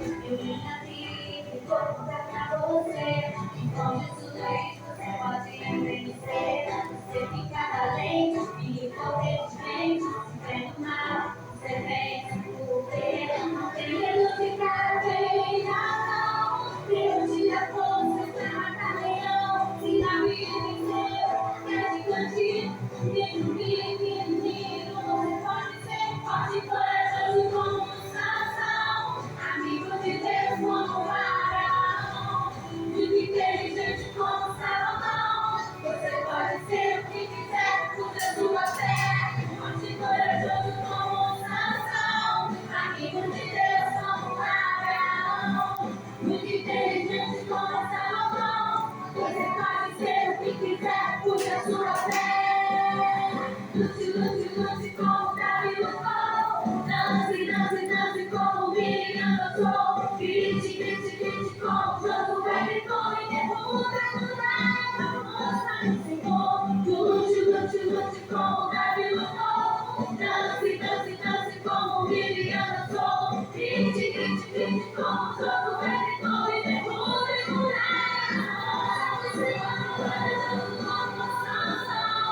Eu vim aqui, vou contar pra você. Com Jesus você pode vencer. Você fica valente e potentemente. Vendo mal, você vence. Porque não tem medo de ficar bem, não. Deus te dá força pra matar leão. Se na vida venceu, é gigante. Mesmo pequenino, você pode ser forte, corajoso como um Sansão. Amigo de Deus como Abraão. Muito inteligente como Salomão. Você pode ser o que quiser, usa sua fé. Forte, corajoso como um Sansão. Amigo de Deus como Abraão. Muito inteligente como Salomão. Você pode ser o que quiser, usa sua fé. Lute, lute, lute como Davi lutou. Dance, dance, dance como Miriam dançou. Grite, grite, grite como Josué gritou. E derruba a muralha, força no Senhor. Lute, lute, lute como Davi lutou. Dance, dance, dance como Miriam dançou. Grite, grite, grite como Josué gritou. E derruba a muralha, força no Senhor. Corajoso como Sansão.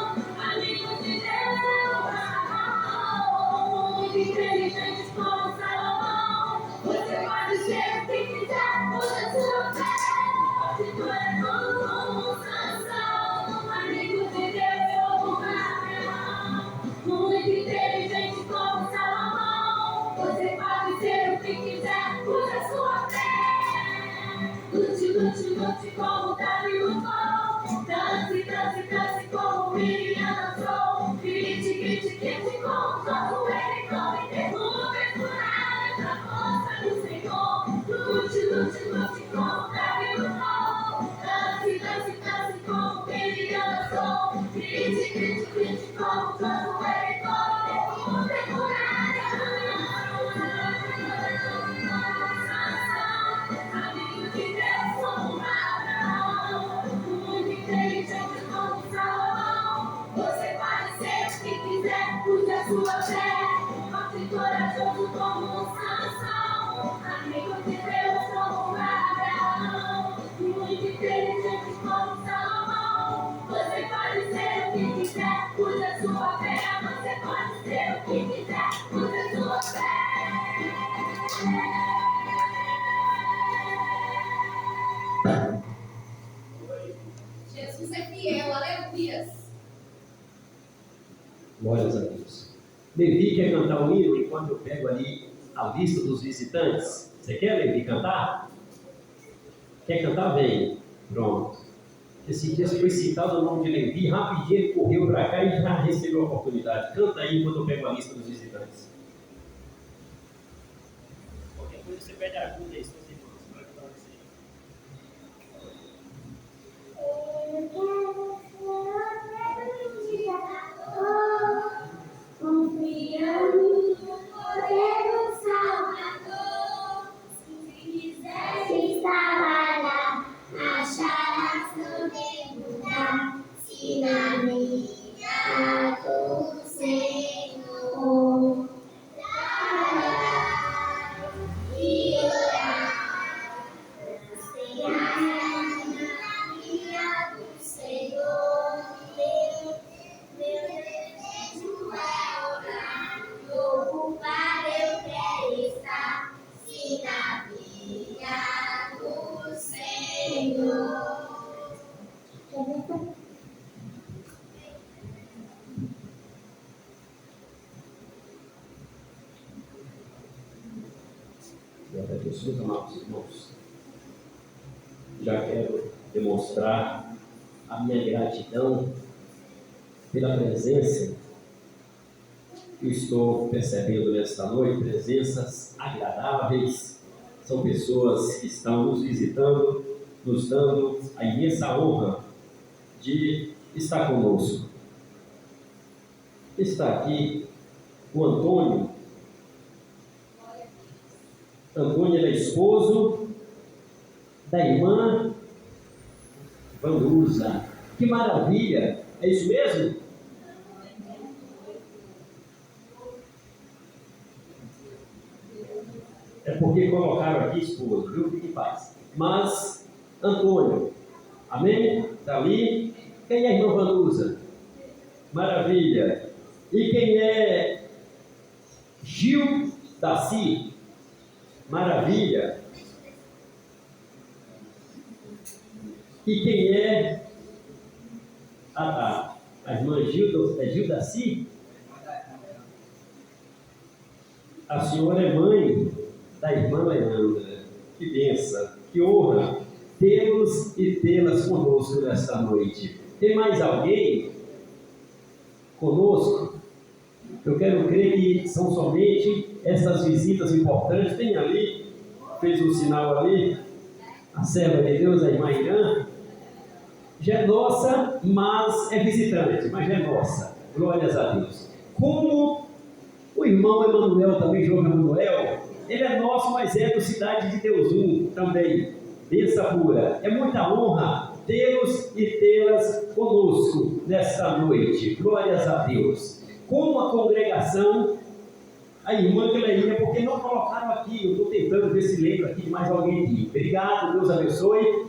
Amigo de Deus como Abraão. Muito inteligente como Salomão. Você pode ser o que quiser, usa sua fé. Forte, corajoso como Sansão. Amigo de Deus como Abraão. Muito inteligente como Salomão. Você pode ser o que quiser, usa sua fé. Lute, lute, lute como Davi lutou. Dance, dance, dance como Miriam dançou. Grite, grite, grite como Josué gritou. E derrube as muralhas da força do Senhor. Lute, lute, lute como Davi lutou. Dance, dance, dance como Miriam dançou. Grite, grite, grite como Josué gritou. E derrube as muralhas da Sansão. Amigo de Deus como Abraão. Muito inteligente como Salomão. Você pode ser o que quiser, use a sua fé. Forte e corajoso como um Sansão. Amigo de Deus como Abraão. Muito inteligente como Salomão. Você pode ser o que quiser, use a sua fé. Você pode ser o que quiser, use a sua fé. Jesus é fiel, aleluia. Glórias a Deus. Levi quer cantar um hino enquanto eu pego ali a lista dos visitantes. Você quer, Levi, cantar? Quer cantar? Vem. Pronto. Esse dia foi citado o nome de Levi, rapidinho ele correu para cá e já recebeu a oportunidade. Canta aí enquanto eu pego a lista dos visitantes. Qualquer coisa você pede ajuda aí, se você for ajudar você. Confiando no poder do Salvador. Se quiser trabalhar, acharás também lugar. Se na minha do Senhor trabalhar e orar, será na minha do Senhor. Meu desejo é orar, ocupar eu quero estar, se na vinha do Senhor. Glória a Deus, meus amados irmãos. Já quero demonstrar a minha gratidão pela presença que eu estou percebendo nesta noite, presenças agradáveis. São pessoas que estão nos visitando, nos dando a imensa honra de estar conosco. Está aqui o Antônio. Antônio é esposo da irmã Vanusa. Que maravilha! É isso mesmo? É porque porque colocaram aqui esposo, viu? Fique em paz. Mas, Antônio, amém? Está ali. Quem é a irmã Vanusa? Maravilha. E quem é Gil Daci? Maravilha. E quem é a irmã Gil Daci? A senhora é mãe da irmã Leandra. Que bênção, que honra tê-los e tê-las conosco nesta noite. Tem mais alguém conosco? Eu quero crer que são somente essas visitas importantes. Tem ali, fez um sinal ali, a serva de Deus, a irmã Irã. Já é nossa, mas é visitante, mas já é nossa. Glórias a Deus. Como o irmão Emanuel, também João Emanuel, ele é nosso, mas é do Cidade de Deus 1 também. Bênção pura. É muita honra tê-los e tê-las conosco nesta noite. Glórias a Deus. Como a congregação, a irmã Cleína, porque não colocaram aqui, eu estou tentando ver se lembro aqui de mais alguém aqui. Obrigado, Deus abençoe.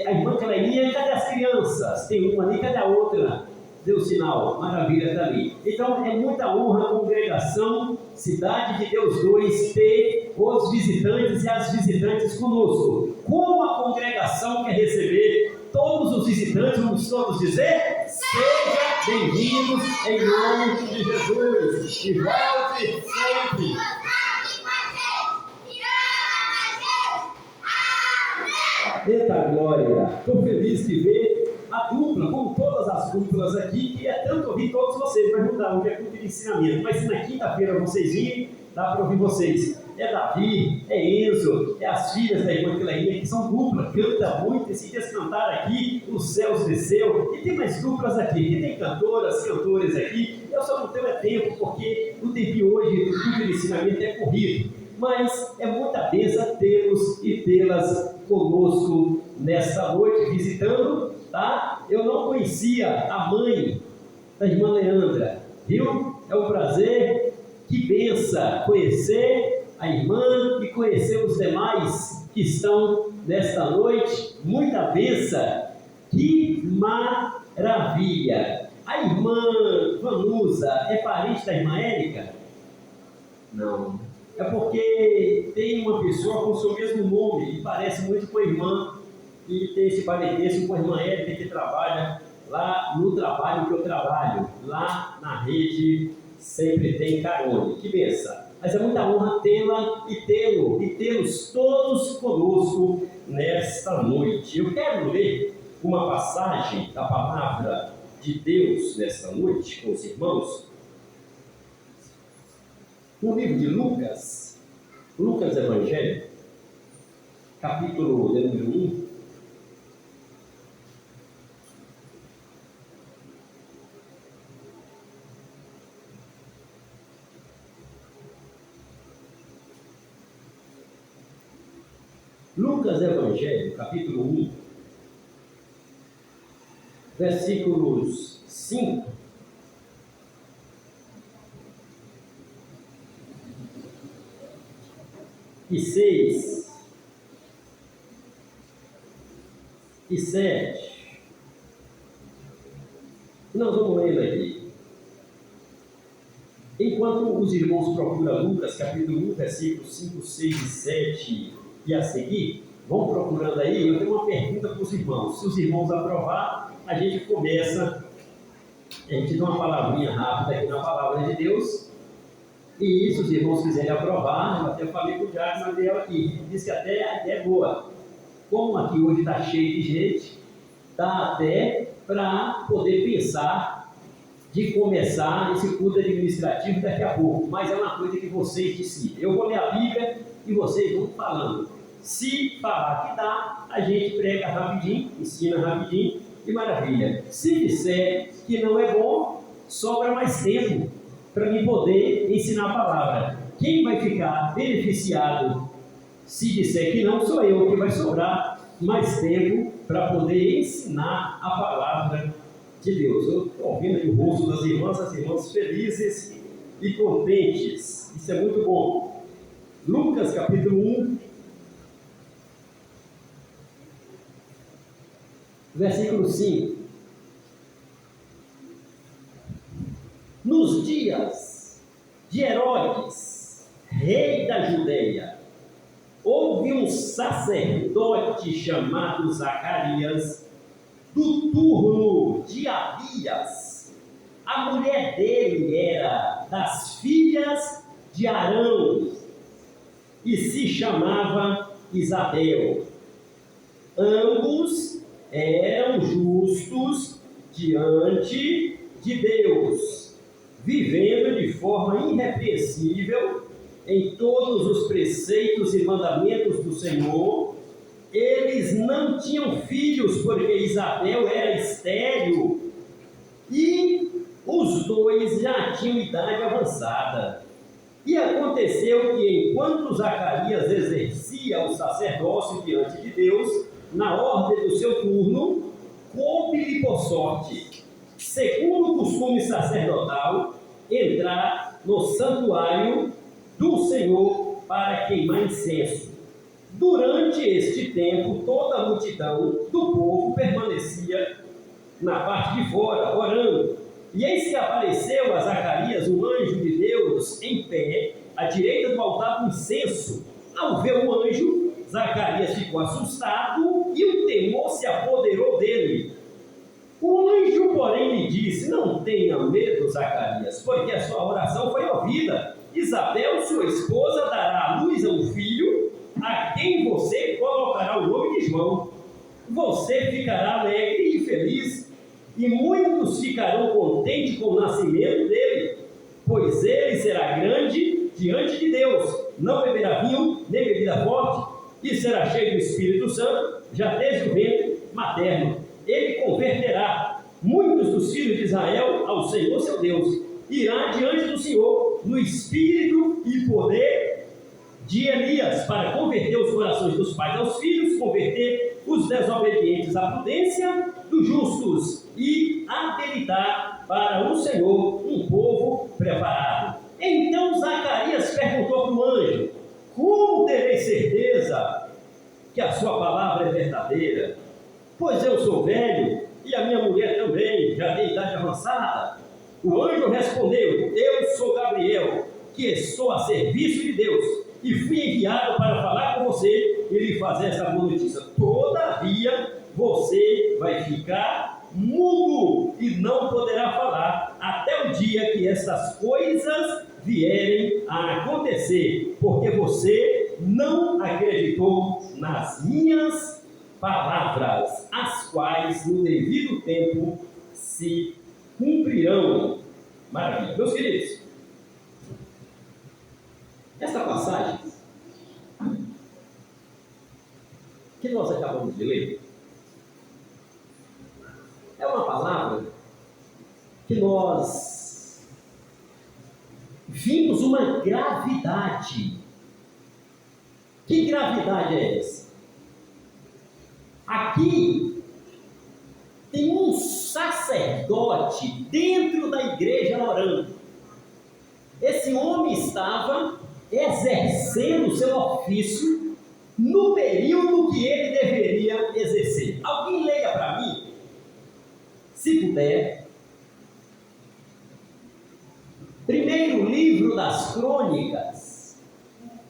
A irmã Cleína, cadê as crianças? Tem uma ali, cadê a outra? Deu sinal, maravilha, está ali. Então é muita honra a congregação Cidade de Deus 2 ter os visitantes e as visitantes conosco. Como a congregação quer receber todos os visitantes, vamos todos dizer: sejam bem-vindos em nome de Jesus. E volte sempre. Eita glória! Estou feliz de ver a dupla, como todas as duplas aqui, que é tanto ouvir todos vocês, mas não dá, hoje é culto de ensinamento. Mas se na quinta-feira vocês virem, dá para ouvir vocês. É Davi, é Enzo, é as filhas da irmã Cleína, que são dupla, canta muito. Esses dias cantaram aqui, os céus desceu, e tem mais duplas aqui, e tem cantoras, cantores aqui. Eu só não tenho tempo, porque o tempo hoje do culto de ensinamento é corrido. Mas é muita bênção tê-los e tê-las conosco nesta noite, visitando, tá? Eu não conhecia a mãe da irmã Leandra, viu? É um prazer, que bênção conhecer a irmã e conhecer os demais que estão nesta noite. Muita bênção, que maravilha! A irmã Vanusa é parente da irmã Érica? Não. É porque tem uma pessoa com o seu mesmo nome e parece muito com a irmã, e tem esse parentesco com a irmã Érica, que trabalha lá no trabalho que eu trabalho, lá na rede Sempre Tem Carone. Que benção! Mas é muita honra tê-la e tê-los todos conosco nesta noite. Eu quero ler uma passagem da palavra de Deus nesta noite com os irmãos. No livro de Lucas Evangelho, capítulo número 1, Lucas Evangelho, capítulo 1, versículos 5 e 6 e 7. Nós vamos lendo aqui. Enquanto os irmãos procuram Lucas, capítulo 1, versículos 5, 6 e 7 e a seguir, vão procurando aí, eu tenho uma pergunta para os irmãos. Se os irmãos aprovar, a gente começa, a gente dá uma palavrinha rápida aqui na palavra de Deus. E isso, os irmãos quiserem aprovar, eu até falei com o Jair Mandel aqui, disse que até a ideia é boa. Como aqui hoje está cheio de gente, dá até para poder pensar de começar esse culto administrativo daqui a pouco, mas é uma coisa que vocês decidem. Eu vou ler a Bíblia e vocês vão falando. Se falar que dá, a gente prega rapidinho, ensina rapidinho e maravilha. Se disser que não é bom, sobra mais tempo para mim poder ensinar a palavra. Quem vai ficar beneficiado se disser que não, sou eu, que vai sobrar mais tempo para poder ensinar a palavra de Deus. Eu estou ouvindo aí o rosto das irmãs, as irmãs felizes e contentes. Isso é muito bom. Lucas capítulo 1, versículo 5. Nos dias de Herodes, rei da Judeia, houve um sacerdote chamado Zacarias, do turno de Abias. A mulher dele era das filhas de Arão e se chamava Isabel. Ambos eram justos diante de Deus, vivendo de forma irrepreensível em todos os preceitos e mandamentos do Senhor. Eles não tinham filhos, porque Isabel era estéril e os dois já tinham idade avançada. E aconteceu que, enquanto Zacarias exercia o sacerdócio diante de Deus, na ordem do seu turno, coube-lhe por sorte, segundo o costume sacerdotal, entrar no santuário do Senhor para queimar incenso. Durante este tempo, toda a multidão do povo permanecia na parte de fora, orando. E eis que apareceu a Zacarias um anjo de Deus em pé, à direita do altar do incenso. Ao ver o anjo, Zacarias ficou assustado e o temor se apoderou dele. O anjo, porém, lhe disse: não tenha medo, Zacarias, porque a sua oração foi ouvida. Isabel, sua esposa, dará à luz a um filho, a quem você colocará o nome de João. Você ficará alegre e feliz, e muitos ficarão contentes com o nascimento dele, pois ele será grande diante de Deus, não beberá vinho nem bebida forte, e será cheio do Espírito Santo, já desde o ventre materno. Ele converterá muitos dos filhos de Israel ao Senhor seu Deus, irá diante do Senhor no espírito e poder de Elias, para converter os corações dos pais aos filhos, converter os desobedientes à prudência dos justos e habilitar para o Senhor um povo preparado. Então Zacarias perguntou para o anjo: como terei certeza que a sua palavra é verdadeira? Pois eu sou velho e a minha mulher também já tem idade avançada. O anjo respondeu: eu sou Gabriel, que estou a serviço de Deus, e fui enviado para falar com você e lhe fazer essa boa notícia. Todavia, você vai ficar mudo e não poderá falar até o dia que essas coisas vierem a acontecer, porque você não acreditou nas minhas palavras, as quais no devido tempo se cumprirão. Maravilha. Meus queridos, esta passagem que nós acabamos de ler é uma palavra que nós vimos uma gravidade. Que gravidade é essa? Aqui tem um sacerdote dentro da igreja orando. Esse homem estava exercendo o seu ofício no período que ele deveria exercer. Alguém leia para mim, se puder, primeiro livro das Crônicas,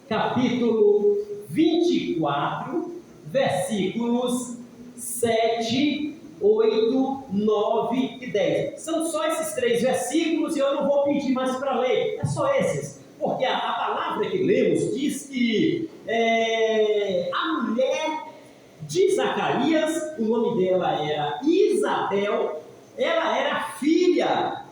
capítulo 24, versículos 7, 8, 9 e 10. São só esses 3 versículos e eu não vou pedir mais para ler, é só esses. Porque a palavra que lemos diz que a mulher de Zacarias, o nome dela era Isabel, ela era filha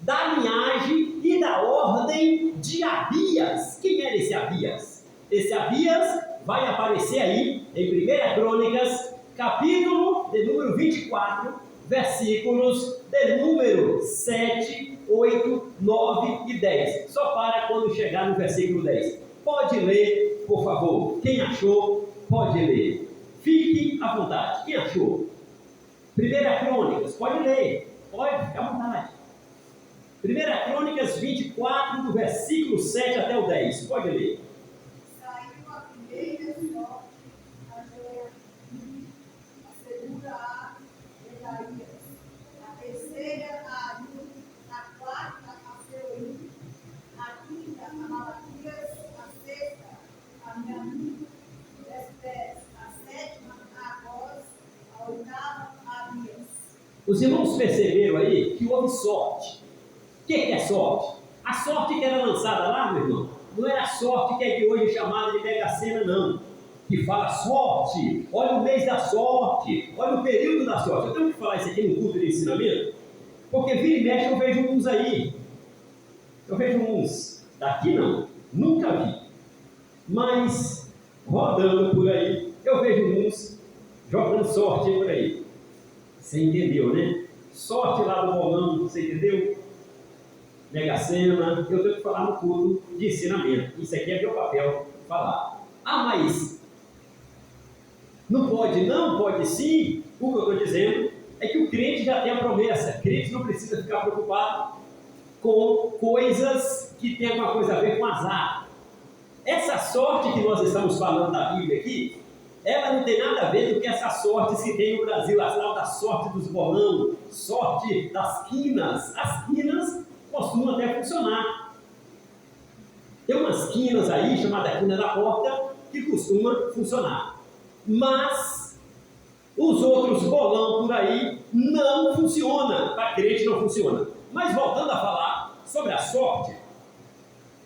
da linhagem e da ordem de Abias. Quem era esse Abias? Esse Abias vai aparecer aí em 1 Crônicas, capítulo de número 24, versículos de número 7, 8, 9 e 10. Só para quando chegar no versículo 10. Pode ler, por favor. Quem achou, pode ler. Fique à vontade. Quem achou? 1 Crônicas, pode ler. Pode, fique à vontade. 1 Crônicas 24, do versículo 7 até o 10. Pode ler. Saiu a primeira sorte a Joiaquim, a segunda a Gedalias, a terceira a Arim, a quarta a Seurim, a quinta a Malaquias, a sexta a Miamim, a sétima a Agós, a oitava a Abias. Os irmãos perceberam aí que houve sorte. O que é sorte? A sorte que era lançada lá, meu irmão, não era a sorte que é de hoje chamada de Mega Sena, não. Que fala sorte, olha o mês da sorte, olha o período da sorte. Eu tenho que falar isso aqui no culto de ensinamento, porque vira e mexe eu vejo uns aí. Eu vejo uns, daqui não, nunca vi. Mas, rodando por aí, eu vejo uns jogando sorte por aí. Você entendeu, né? Sorte lá do bolão, você entendeu? Mega Sena, eu tenho que falar no culto de ensinamento. Isso aqui é meu papel, falar. Ah, mas não pode não, pode sim. O que eu estou dizendo é que o crente já tem a promessa. O crente não precisa ficar preocupado com coisas que tem alguma coisa a ver com azar. Essa sorte que nós estamos falando da Bíblia aqui, ela não tem nada a ver com que essas sortes que tem no Brasil, a tal da sorte dos bolão, sorte das quinas. As quinas costumam até funcionar. Tem umas quinas aí, chamada quina da porta, que costuma funcionar. Mas os outros bolão por aí não funciona. Para crente não funciona. Mas voltando a falar sobre a sorte,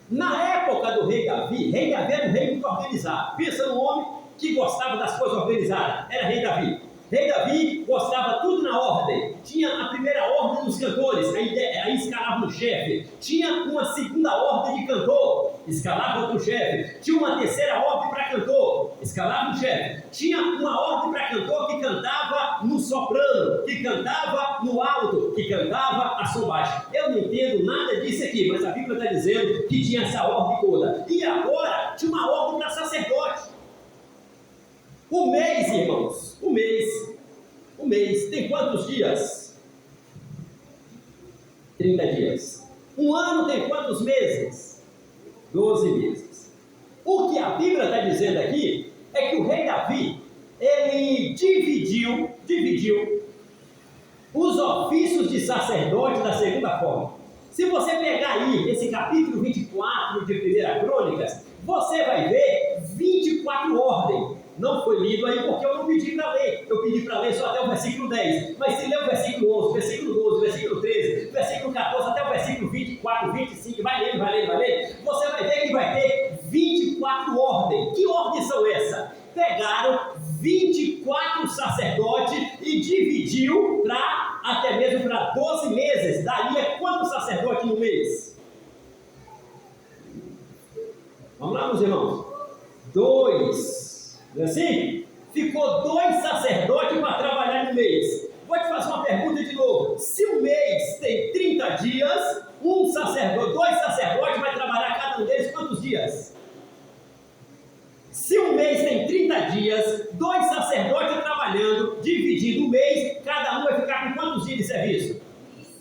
na época do rei Davi era um rei muito organizado. Pensa no homem que gostava das coisas organizadas. Era rei Davi. Rei Davi gostava tudo na ordem. Tinha a primeira ordem dos cantores, aí escalava um chefe. Tinha uma segunda ordem de cantor, escalava outro chefe. Tinha uma terceira ordem para cantor, escalava um chefe. Tinha uma ordem para cantor que cantava no soprano, que cantava no alto, que cantava a som baixo. Eu não entendo nada disso aqui, mas a Bíblia está dizendo que tinha essa ordem toda. E agora tinha uma ordem para sacerdote. O mês, irmãos, o mês tem quantos dias? 30 dias. Um ano tem quantos meses? 12 meses. O que a Bíblia está dizendo aqui é que o rei Davi, ele dividiu os ofícios de sacerdote da segunda forma. Se você pegar aí esse capítulo 24 de 1 Crônicas, você vai ver 24 ordens. Não foi lido aí porque eu não pedi para ler. Eu pedi para ler só até o versículo 10. Mas se ler o versículo 11, versículo 12, versículo 13, versículo 14, até o versículo 24, 25, vai lendo. Você vai ver que vai ter 24 ordens. Que ordens são essas? Pegaram 24 sacerdotes e dividiu para até mesmo para 12 meses. Daria quantos sacerdotes no mês? Vamos lá, meus irmãos. 2. Não é assim? Ficou 2 sacerdotes para trabalhar no mês. Vou te fazer uma pergunta de novo. Se o mês tem 30 dias, 2 sacerdotes vai trabalhar cada um deles quantos dias? Se o mês tem 30 dias, 2 sacerdotes trabalhando, dividindo o mês, cada um vai ficar com quantos dias de serviço?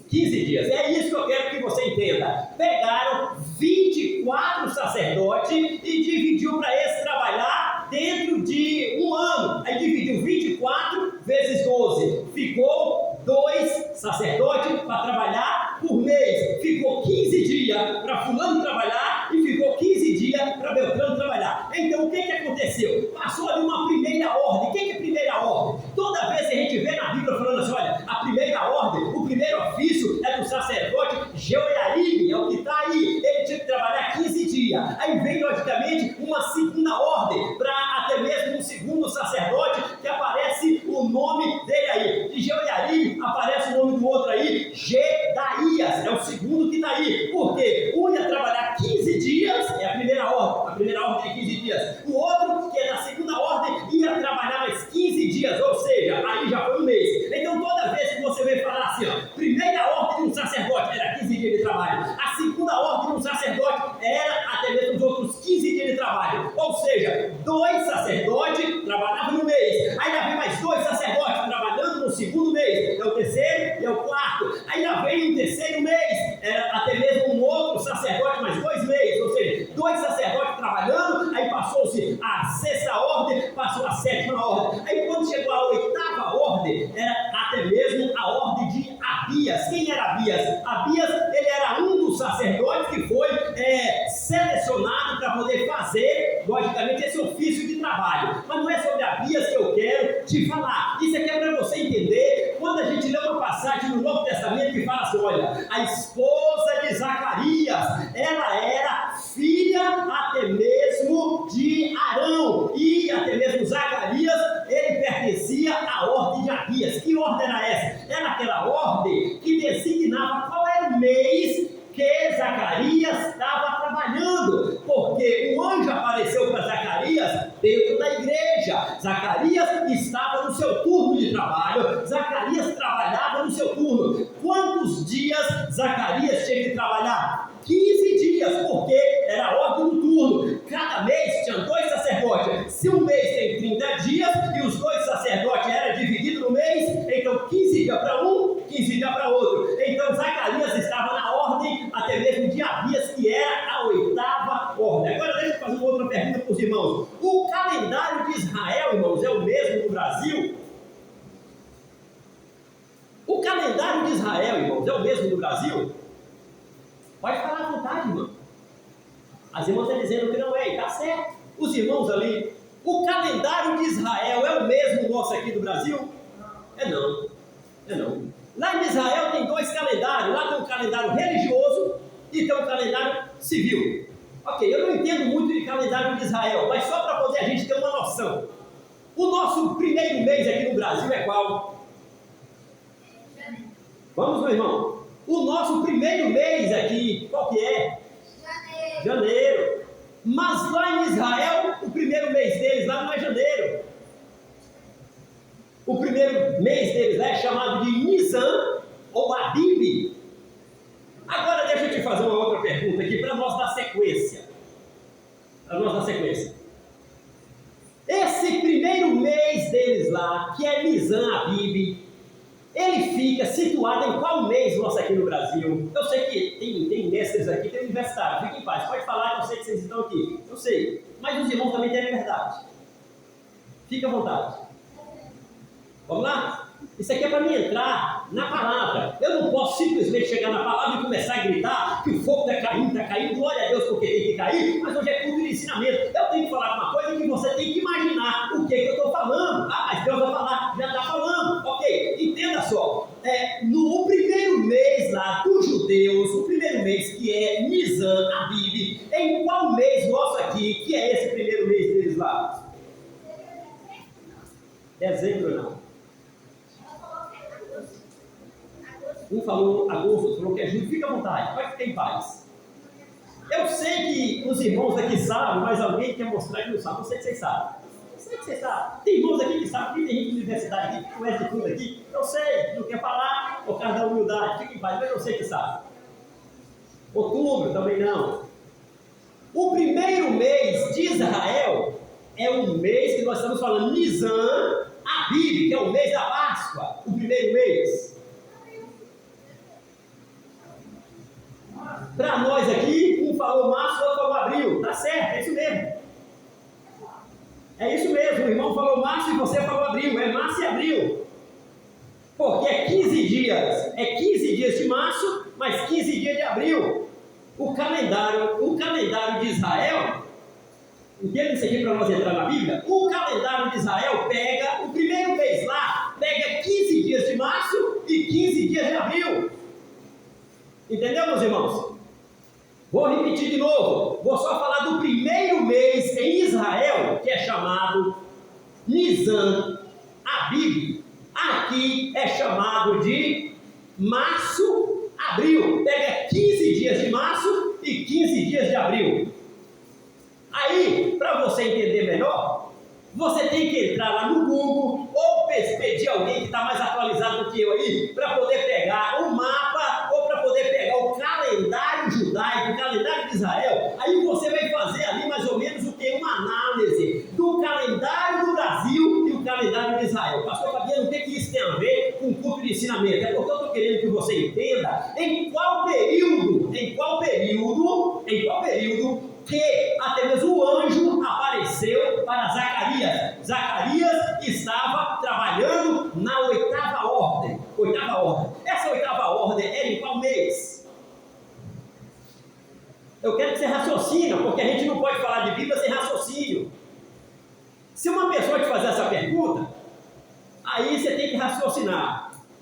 15 dias. É isso que eu quero que você entenda. Pegaram 24 sacerdotes e dividiu para eles trabalhar dentro de um ano. Aí dividiu 24 vezes 12. Ficou 2 sacerdotes para trabalhar por mês. Ficou 15 dias para fulano trabalhar e ficou 15 dias para Beltrano trabalhar. Então o que aconteceu? Passou ali uma primeira ordem. O que é primeira ordem? Toda vez que a gente vê na Bíblia falando assim, olha, a primeira ordem, o primeiro ofício é do sacerdote Jeoiarib, é o que está aí. Ele tinha que trabalhar 15 dias. Aí vem, logicamente, uma segunda ordem, para até mesmo um segundo sacerdote, que aparece o nome dele aí. De Jeoiarib aparece o nome do outro aí, Gedaías, é o segundo que está aí. Por quê? Um ia trabalhar 15 dias, é a primeira ordem é 15 dias. O outro, que é da segunda ordem, ia trabalhar mais 15 dias, ou seja, aí já foi um mês. Então toda vez que você vem falar assim, ó, primeira ordem de um sacerdote era 15 dias de trabalho, a segunda ordem de um sacerdote era até mesmo os outros 15 dias de trabalho, ou seja, 2 sacerdotes trabalhavam no mês, aí já vem mais 2 sacerdotes trabalhando no segundo mês, é o terceiro e é o quarto, aí já vem o terceiro mês, era fazer, logicamente, esse ofício de trabalho. Mas não é sobre Abias que eu quero te falar. Isso aqui é para você entender, quando a gente lê uma passagem no Novo Testamento que fala assim, olha, a esposa de Zacarias, ela era filha até mesmo de Arão, e até mesmo Zacarias, ele pertencia à ordem de Abias. Que ordem era essa? Era aquela ordem que designava qual era o mês que Zacarias estava trabalhando, porque o anjo apareceu para Zacarias dentro da igreja. Zacarias estava no seu turno de trabalho, Zacarias trabalhava no seu turno. Quantos dias Zacarias tinha que trabalhar? 15 dias, porque era a ordem do turno. Cada mês tinha 2 sacerdotes. Se um mês tem 30 dias e os 2 sacerdotes eram divididos no mês, então 15 dias para um, 15 dias para outro. Então Zacarias estava na ordem até mesmo de Abias, que era a 8ª ordem. Agora deixa eu fazer uma outra pergunta para os irmãos. O calendário de Israel, irmãos, é o mesmo no Brasil? O calendário de Israel, irmãos, é o mesmo no Brasil? Pode falar à vontade, irmão. As irmãs estão dizendo que não é, e está certo. Os irmãos ali, o calendário de Israel é o mesmo nosso aqui do Brasil? É não. É não. Lá em Israel tem 2 calendários. Lá tem um calendário religioso e tem um calendário civil. Ok, eu não entendo muito de calendário de Israel, mas só para poder a gente ter uma noção. O nosso primeiro mês aqui no Brasil é qual? Vamos, meu irmão. O nosso primeiro mês aqui, qual que é? Janeiro. Mas lá em Israel, o primeiro mês deles lá não é janeiro. O primeiro mês deles lá é chamado de Nisan ou Abib. Agora deixa eu te fazer uma outra pergunta aqui para nós dar sequência. Esse primeiro mês deles lá, que é Nisan Abib, ele fica situado em qual mês nosso aqui no Brasil? Eu sei que tem mestres aqui, tem universitário, fique em paz, pode falar que eu sei que vocês estão aqui, eu sei, mas os irmãos também têm liberdade. Fique à vontade. Vamos lá? Isso aqui é para mim entrar na palavra. Eu não posso simplesmente chegar na palavra e começar a gritar que o fogo está caindo, glória a Deus porque tem que cair, mas hoje é culto de ensinamento. Eu tenho que falar uma coisa que você tem que imaginar o que eu estou falando. Ah, mas Deus vai falar, já está falando. Ok, entenda só. No primeiro mês lá dos judeus, o primeiro mês que é Nisan Abib, em qual mês nosso aqui, que é esse primeiro mês deles lá? Dezembro não. Um falou agosto, outro falou que é julho. Fica à vontade, pode ficar em paz. Eu sei que os irmãos aqui sabem, mas alguém quer mostrar que não sabe. Eu sei que vocês sabem. Eu sei que vocês sabem. Tem irmãos aqui que sabem, tem gente de universidade aqui que conhece de tudo aqui. Eu sei, não quer falar, por causa da humildade. Fica em paz, mas eu sei que sabe. Outubro também não. O primeiro mês de Israel é um mês que nós estamos falando Nisan Abib, que é o mês da Páscoa. O primeiro mês. Para nós aqui, um falou março, outro falou abril. Tá certo, é isso mesmo. É isso mesmo, o irmão falou março e você falou abril. É março e abril. Porque é 15 dias. É 15 dias de março, mais 15 dias de abril. O calendário de Israel, entenda isso aqui para nós entrar na Bíblia. O calendário de Israel pega o primeiro mês lá, pega 15 dias de março e 15 dias de abril. Entendeu, meus irmãos? Vou repetir de novo. Vou só falar do primeiro mês em Israel, que é chamado Nisan Abib. Aqui é chamado de março, abril. Pega 15 dias de março e 15 dias de abril. Aí, para você entender melhor, você tem que entrar lá no Google ou pedir alguém que está mais atualizado do que eu aí, para poder pegar o mapa ou para poder pegar o calendário judaico, o calendário de Israel. Aí você vai fazer ali mais ou menos o que? Uma análise do calendário do Brasil e o calendário de Israel. Pastor Fabiano, o que isso tem a ver com o culto de ensinamento? É porque eu estou querendo que você entenda em qual período que até mesmo o anjo apareceu para Zacarias. Zacarias estava trabalhando na 8ª ordem. Essa 8ª ordem era em qual mês? Eu quero que você raciocine, porque a gente não pode falar de Bíblia sem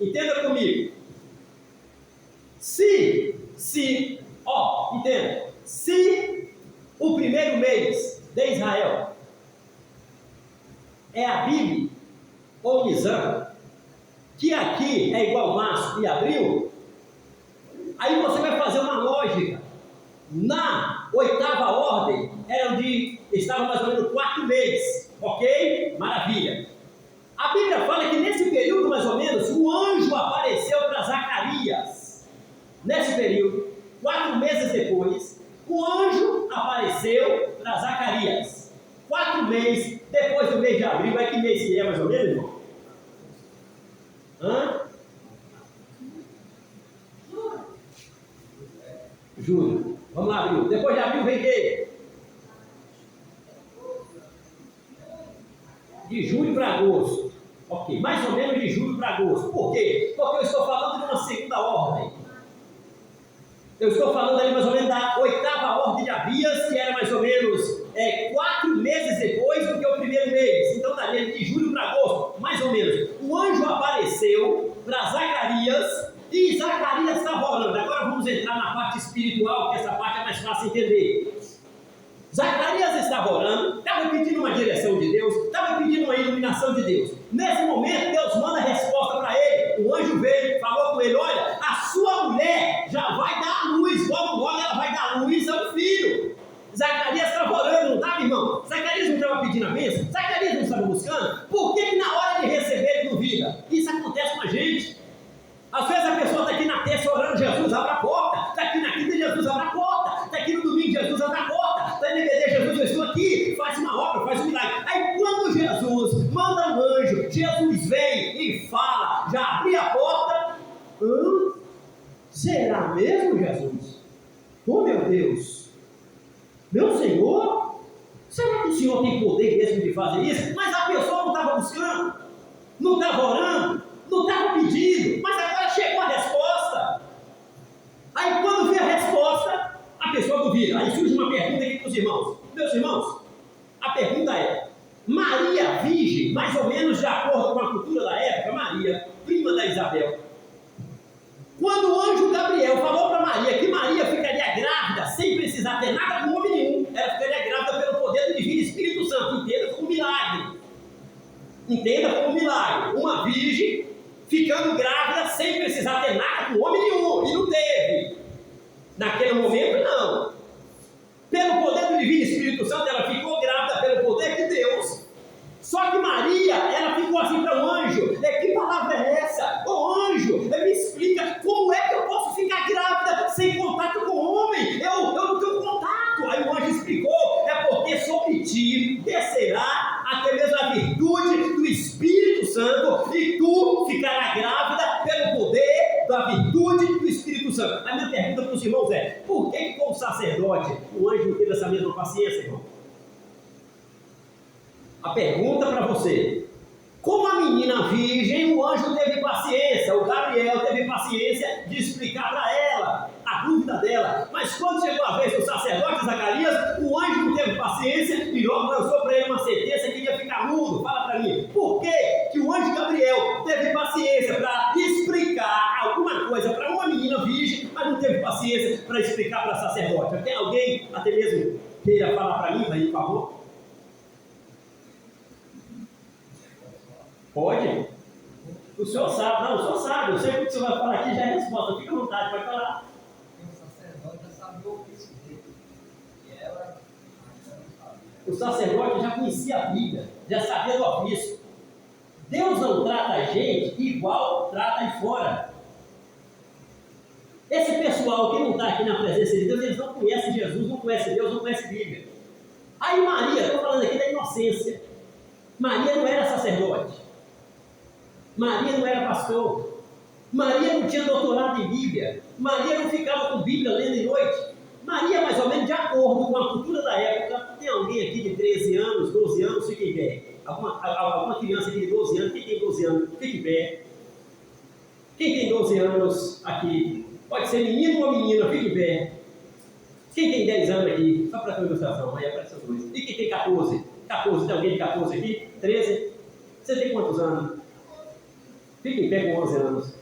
Entenda comigo. Entenda. Se o primeiro mês de Israel é Abib ou Nisan, que aqui é igual março e abril, aí você vai fazer uma lógica. Na oitava ordem, estava mais ou menos 4 meses, ok? Maravilha. A Bíblia fala que nesse período, mais ou menos, o anjo apareceu para Zacarias. Nesse período, 4 meses depois, o anjo apareceu para Zacarias. 4 meses depois do mês de abril, é que mês que é, mais ou menos, irmão? Julho. Vamos lá, abril. Depois de abril vem quem? De julho para agosto. Ok, mais ou menos de julho para agosto. Por quê? Porque eu estou falando de uma segunda ordem. Eu estou falando ali mais ou menos da oitava ordem de Abias, que era mais ou menos 4 meses depois do que o primeiro mês. Então daria de julho para agosto, mais ou menos. O anjo apareceu para Zacarias e Zacarias estava orando. Agora vamos entrar na parte espiritual, que essa parte é mais fácil de entender. Zacarias estava orando, estava pedindo uma direção de Deus, estava pedindo uma iluminação de Deus. Nesse momento, Deus manda a resposta para ele. O anjo veio, falou com ele: olha, a sua mulher já vai dar a luz, logo ela vai dar a luz ao filho. Zacarias estava orando, não estava, irmão? Zacarias não estava pedindo a bênção? Zacarias não estava buscando? Por que na hora de receber ele duvida? Isso acontece com a gente. Às vezes a pessoa está aqui na terça orando, Jesus abre a porta. Está aqui na quinta, Jesus abre a porta. Está aqui no domingo, Jesus abre a porta. Está no DVD, Jesus, eu estou aqui, faz uma obra, faz um milagre. Aí quando Jesus manda um anjo, Jesus vem e fala, já abri a porta. Será mesmo, Jesus? Oh, meu Deus! Meu Senhor? Será que o Senhor tem poder mesmo de fazer isso? Mas a pessoa não estava buscando, não estava orando, não estava pedindo, mas agora chegou a resposta. Aí quando vê a resposta, a pessoa duvida. Aí surge uma pergunta aqui para os irmãos. Meus irmãos, a pergunta é: Maria, virgem, mais ou menos de acordo com a cultura da época, Maria, prima da Isabel, quando o anjo Gabriel falou para Maria que Maria ficaria grávida sem precisar ter nada com homem nenhum, ela ficaria grávida pelo poder do Divino Espírito Santo. Entenda como milagre. Entenda como milagre. Uma virgem ficando grávida sem precisar ter nada com homem nenhum. E não teve. Naquele momento, não. Pelo poder do Divino Espírito Santo, ela ficou grávida pelo poder de Deus. Só que Maria, ela ficou assim para o anjo: que palavra é essa? Ô anjo, me explica como é que eu posso ficar grávida sem contato com o homem? Eu não tenho contato. Aí o anjo explicou: é porque sobre ti descerá até mesmo a virtude do Espírito Santo e tu ficarás grávida pelo poder da virtude do Espírito Santo. A minha pergunta para os irmãos é: por que como sacerdote o anjo não teve essa mesma paciência, irmão? A pergunta para você: como a menina virgem, o anjo teve paciência, o Gabriel teve paciência de explicar para ela a dúvida dela, mas quando chegou a vez do sacerdote Zacarias, o anjo não teve paciência e logo lançou para ele uma sentença que ia ficar mudo. Fala para mim, por que o anjo Gabriel teve paciência para explicar alguma coisa para uma menina virgem, mas não teve paciência para explicar para sacerdote? Tem alguém até mesmo queira falar para mim, por favor? Pode? O senhor sabe, não, o senhor sabe, eu sei que o que o senhor vai falar aqui já é resposta, fica à vontade, pode falar. O sacerdote já conhecia a Bíblia, já sabia do ofício. Deus não trata a gente igual trata aí fora. Esse pessoal que não está aqui na presença de Deus, eles não conhecem Jesus, não conhecem Deus, não conhecem Bíblia. Aí Maria, estou falando aqui da inocência. Maria não era sacerdote. Maria não era pastor. Maria não tinha doutorado em Bíblia. Maria não ficava com Bíblia lendo em noite. Maria, mais ou menos de acordo com a cultura da época. Tem alguém aqui de 13 anos, 12 anos, fique em pé. Alguma criança aqui de 12 anos, quem tem 12 anos, fique em pé. Quem tem 12 anos aqui, pode ser menino ou menina, fique em pé. Quem tem 10 anos aqui, só para ter uma ilustração, aí apareceu dois. E quem tem 14? 14, tem alguém de 14 aqui? 13? Você tem quantos anos? Fica em pé com 11 anos.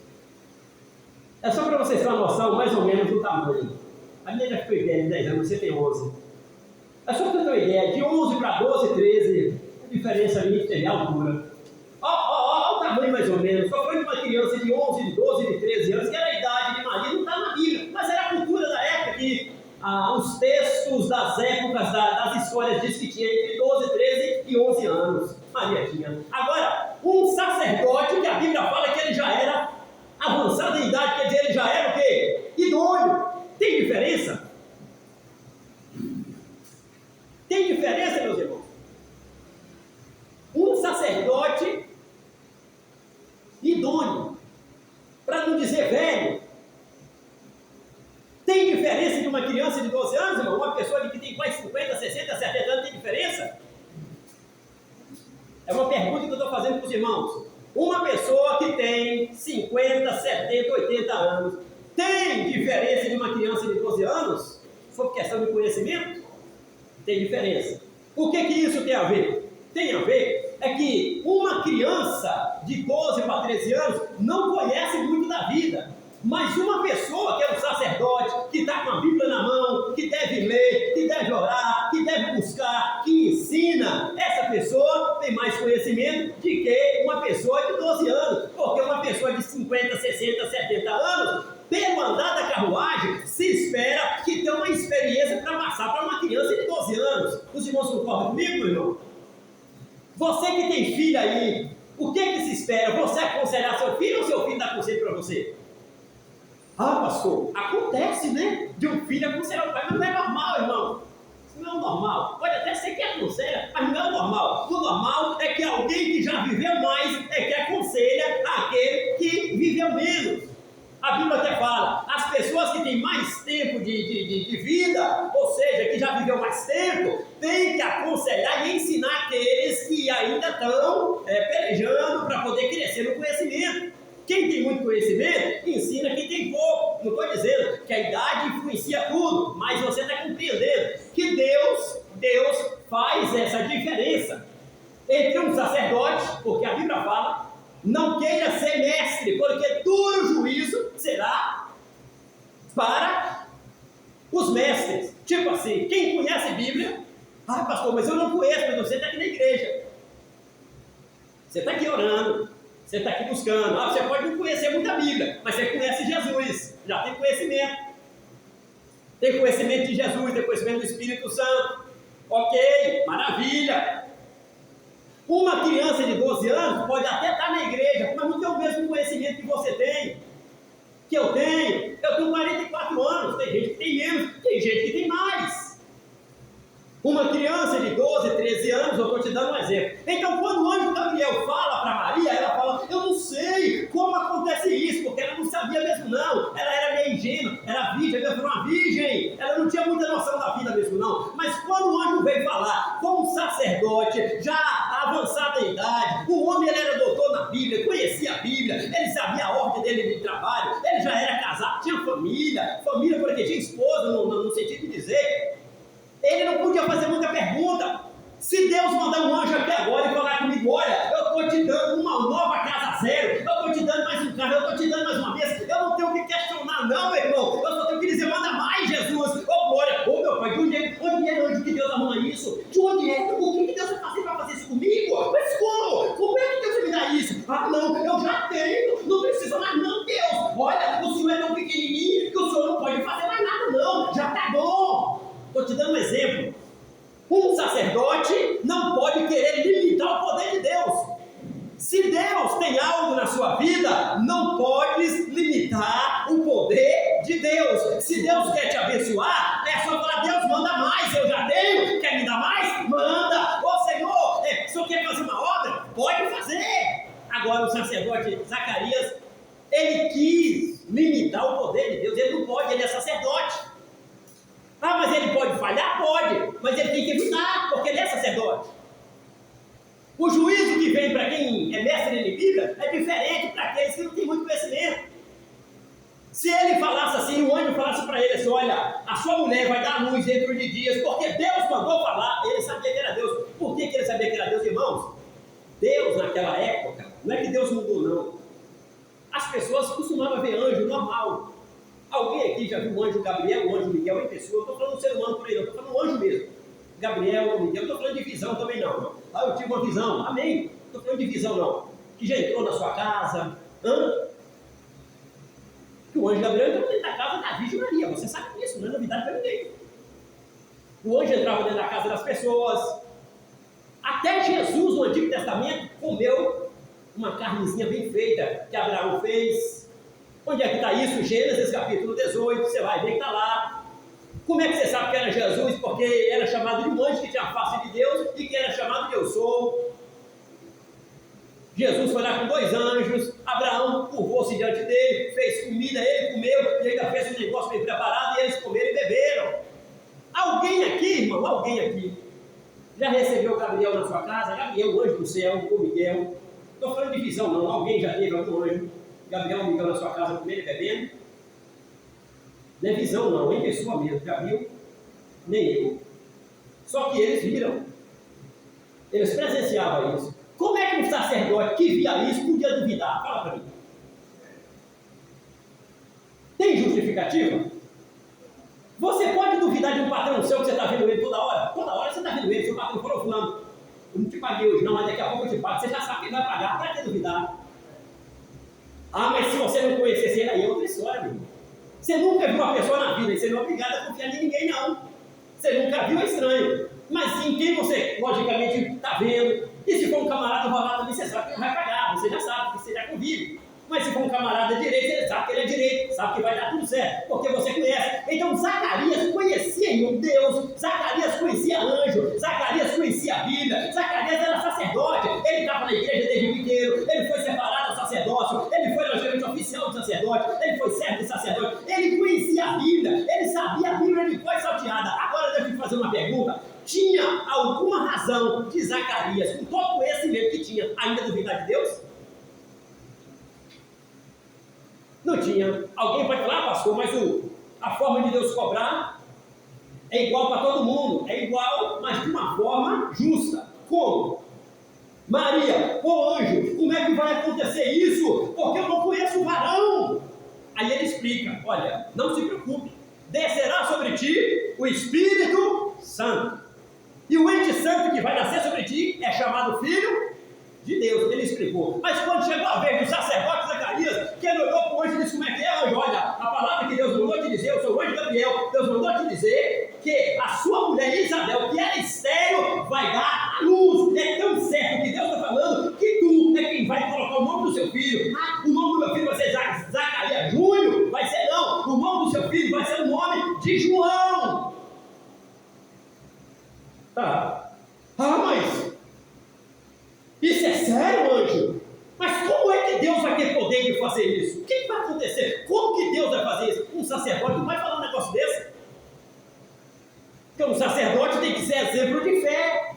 É só para vocês terem uma noção, mais ou menos, do tamanho. A minha já ficou ideia de 10 anos, você tem 11. É só para ter uma ideia, de 11 para 12, 13, a diferença ali é a altura. Olha o tamanho mais ou menos. Só foi de uma criança de 11, de 12, de 13 anos, que era a idade de Maria, não está na Bíblia, mas era a cultura da época, que os textos das épocas, das histórias, diz que tinha entre 12, 13 e 11 anos. Maria tinha. Agora, um sacerdote, que a Bíblia fala que ele já era avançado em idade, quer dizer, ele já era o quê? Idôneo. Tem diferença? Tem diferença, meus irmãos? Um sacerdote idôneo, para não dizer velho. Tem diferença de uma criança de 12 anos, irmão? Uma pessoa que tem quase 50, 60, 70 anos, tem diferença? É uma pergunta que eu estou fazendo para os irmãos. Uma pessoa que tem 50, 70, 80 anos, tem diferença de uma criança de 12 anos? Se for questão de conhecimento, tem diferença. O que isso tem a ver? Tem a ver é que uma criança de 12 para 13 anos não conhece muito da vida. Mas uma pessoa que é um sacerdote, que está com a Bíblia na mão, que deve ler, que deve orar, que deve buscar, que ensina, essa pessoa tem mais conhecimento de que uma pessoa de 12 anos. Porque uma pessoa de 50, 60, 70 anos, pelo andar da carruagem, se espera que tenha uma experiência para passar para uma criança de 12 anos. Os irmãos concordam comigo, meu irmão? Você que tem filho aí, o que se espera? Você aconselhar seu filho ou seu filho dá conselho para você? Ah, pastor, acontece, né? De um filho aconselhar o pai, mas não é normal, irmão. Isso não é o normal. Pode até ser que aconselha, mas não é o normal. O normal é que alguém que já viveu mais é que aconselha aquele que viveu menos. A Bíblia até fala, as pessoas que têm mais tempo de vida, ou seja, que já viveu mais tempo, tem que aconselhar e ensinar aqueles que ainda estão pelejando para poder crescer no conhecimento. Quem tem muito conhecimento, ensina quem tem pouco. Não estou dizendo que a idade influencia tudo, mas você está compreendendo que Deus faz essa diferença entre um sacerdote, porque a Bíblia fala, não queira ser mestre, porque duro juízo será para os mestres. Tipo assim, quem conhece a Bíblia, pastor, mas eu não conheço, mas você está aqui na igreja. Você está aqui orando, você está aqui buscando. Você pode não conhecer muita Bíblia, mas você conhece Jesus, já tem conhecimento. Tem conhecimento de Jesus, tem conhecimento do Espírito Santo. Ok, maravilha. Uma criança de 12 anos pode até estar na igreja, mas não tem o mesmo conhecimento que você tem, que eu tenho. Eu tenho 44 anos, tem gente que tem menos, tem gente que tem mais. Uma criança de 12, 13 anos, eu estou te dando um exemplo. Então, quando o anjo Gabriel fala para Maria, ela fala, eu não sei como acontece isso, porque ela não sabia mesmo não. Ela era meio ingênua, era virgem, ela foi uma virgem, ela não tinha muita noção da vida mesmo não. Mas quando o anjo veio falar com um sacerdote, já avançado em idade, o homem ele era doutor na Bíblia, conhecia a Bíblia, ele sabia a ordem dele de trabalho, ele já era casado, tinha família porque tinha esposa, no sentido de dizer... Ele não podia fazer muita pergunta. Se Deus mandar um anjo aqui agora e falar comigo, olha, eu estou te dando uma nova casa zero, eu estou te dando mais um carro, eu estou te dando mais uma mesa, eu não tenho o que questionar não, meu irmão, eu só tenho que dizer, manda mais, Jesus, glória, meu pai, onde é onde que Deus arruma isso? De onde é? O que Deus vai fazer para fazer isso comigo? Mas como? Como é que Deus vai me dar isso? Não, eu já tenho, não precisa mais não, Deus, olha, o Senhor é tão pequenininho que o Senhor não pode fazer mais nada não, já está bom. Estou te dando um exemplo. Um sacerdote não pode querer limitar o poder de Deus. Se Deus tem algo na sua vida, não pode limitar o poder de Deus. Se Deus quer te abençoar, é só falar, Deus, manda mais, eu já tenho, quer me dar mais? Manda. Ô Senhor, o Senhor quer fazer uma obra? Pode fazer. Agora o sacerdote Zacarias, ele quis limitar o poder de Deus, ele não pode, ele é sacerdote. Mas ele pode falhar? Pode, mas ele tem que evitar, porque ele é sacerdote. O juízo que vem para quem é mestre em Bíblia é diferente para aqueles que não têm muito conhecimento. Se ele falasse assim, o anjo falasse para ele assim, olha, a sua mulher vai dar luz dentro de dias, porque Deus mandou falar, ele sabia que era Deus. Por que ele sabia que era Deus, irmãos? Deus naquela época, não é que Deus mudou não, As pessoas costumavam ver anjo normal. Alguém aqui já viu o anjo Gabriel, o anjo Miguel em pessoa? Eu estou falando do ser humano por aí, não estou falando do anjo mesmo. Gabriel ou Miguel, não estou falando de visão também não. Ah, eu tive uma visão, amém. Não estou falando de visão não. Que já entrou na sua casa. Que o anjo Gabriel entrou dentro da casa da Virgem Maria. Você sabe disso, não é novidade para ninguém. O anjo entrava dentro da casa das pessoas. Até Jesus, no Antigo Testamento, comeu uma carnezinha bem feita que Abraão fez. Onde é que está isso? Gênesis capítulo 18, você vai ver que está lá. Como é que você sabe que era Jesus? Porque era chamado de um anjo que tinha a face de Deus e que era chamado de Eu Sou. Jesus foi lá com 2 anjos, Abraão curvou-se diante dele, fez comida, ele comeu, e ainda fez um negócio bem preparado, e eles comeram e beberam. Alguém aqui, irmão, alguém aqui, já recebeu Gabriel na sua casa? Gabriel, o anjo do céu, ou Miguel? Não estou falando de visão não, alguém já teve algum anjo, Gabriel ou Miguel na sua casa comendo e bebendo? Não é visão não, em pessoa mesmo, já viu? Nem eu. Só que eles viram, eles presenciavam isso. Como é que um sacerdote que via isso podia duvidar? Fala para mim. Tem justificativa? Você pode duvidar de um patrão seu que você está vendo ele toda hora? Toda hora você está vendo ele, seu patrão falou, fulano, eu não te paguei hoje não, mas daqui a pouco eu te pago. Você já sabe que ele vai pagar, para que duvidar? Ah, mas se você não conhecesse ele, aí é outra história, meu irmão. Você nunca viu uma pessoa na vida e você não é obrigado a confiar em ninguém, não. Você nunca viu, é estranho. Mas em quem você, logicamente, está vendo. E se for um camarada rolado ali, você sabe que ele vai pagar. Você já sabe, que você já convive. Mas se for um camarada direito, ele sabe que ele é direito. Sabe que vai dar tudo certo, porque você conhece. Então Zacarias conhecia um Deus. Zacarias conhecia anjo. Zacarias conhecia a Bíblia. Zacarias era sacerdote. Ele estava na igreja desde o inteiro. Ele foi separado ao sacerdócio. Ele foi gerente oficial do sacerdote. Ele foi servo de sacerdote. Ele conhecia a Bíblia. Ele sabia a Bíblia de cor e salteada. Agora deixa eu te fazer uma pergunta. Tinha alguma razão de Zacarias, com todo o conhecimento que tinha, ainda duvidar de Deus? Não tinha. Alguém pode falar, pastor, mas a forma de Deus cobrar é igual para todo mundo. É igual, mas de uma forma justa. Como? Maria, ô anjo, como é que vai acontecer isso? Porque eu não conheço o varão. Aí ele explica, olha, não se preocupe. Descerá sobre ti o Espírito Santo. E o ente santo que vai nascer sobre ti é chamado Filho de Deus. Ele explicou. Mas quando chegou a vez do sacerdote Zacarias, que ele olhou para o anjo e disse, como é que é, anjo? Olha, a palavra que Deus mandou te dizer, eu sou o anjo Gabriel, Deus mandou te dizer que a sua mulher Isabel, que era estéril, vai dar a luz. É tão certo que Deus está falando que tu é quem vai colocar o nome do seu filho. O nome do meu filho vai ser Zacarias Júnior? Vai ser não. O nome do seu filho vai ser o nome de João. Tá. Ah, mas isso é sério, anjo? Mas como é que Deus vai ter poder de fazer isso? O que vai acontecer? Como que Deus vai fazer isso? Um sacerdote não vai falar um negócio desse? Porque um sacerdote tem que ser exemplo de fé.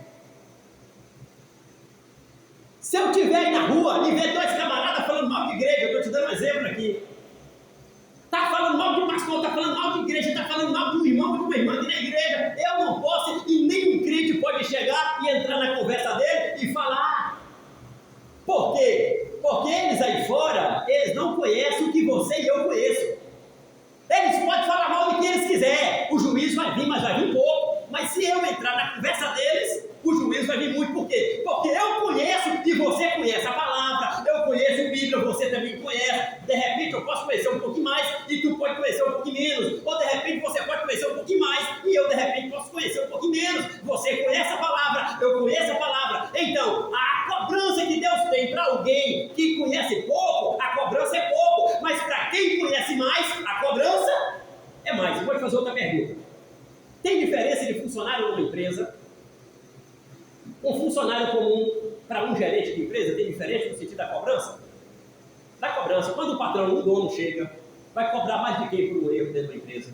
Se eu estiver aí na rua e ver 2 camaradas falando mal de igreja, eu estou te dando um exemplo aqui. Está falando mal de pastor, está falando mal de igreja, está falando mal de um irmão, de uma irmã que na igreja. Eu não posso, e nem um crente pode chegar e entrar na conversa dele e falar. Por quê? Porque eles aí fora, eles não conhecem o que você e eu conheço. Eles podem falar mal de quem eles quiserem. O juízo vai vir, mas vai vir pouco. Mas se eu entrar na conversa deles, o juízo vai vir muito. Por quê? Porque eu conheço e você conhece a palavra. Eu conheço a Bíblia, você também conhece. De repente eu posso conhecer um pouquinho mais e tu pode conhecer um pouquinho menos. Ou de repente você pode conhecer um pouquinho mais e eu de repente posso conhecer um pouquinho menos. Você conhece a palavra, eu conheço a palavra. Então, a cobrança que Deus tem para alguém que conhece pouco, a cobrança é pouco. Mas para quem conhece mais, a cobrança é mais. Eu vou te fazer outra pergunta. Tem diferença de funcionário numa empresa? Um funcionário comum para um gerente de empresa tem diferença no sentido da cobrança? Da cobrança. Quando o patrão, o dono chega, vai cobrar mais de quem por um erro dentro da empresa?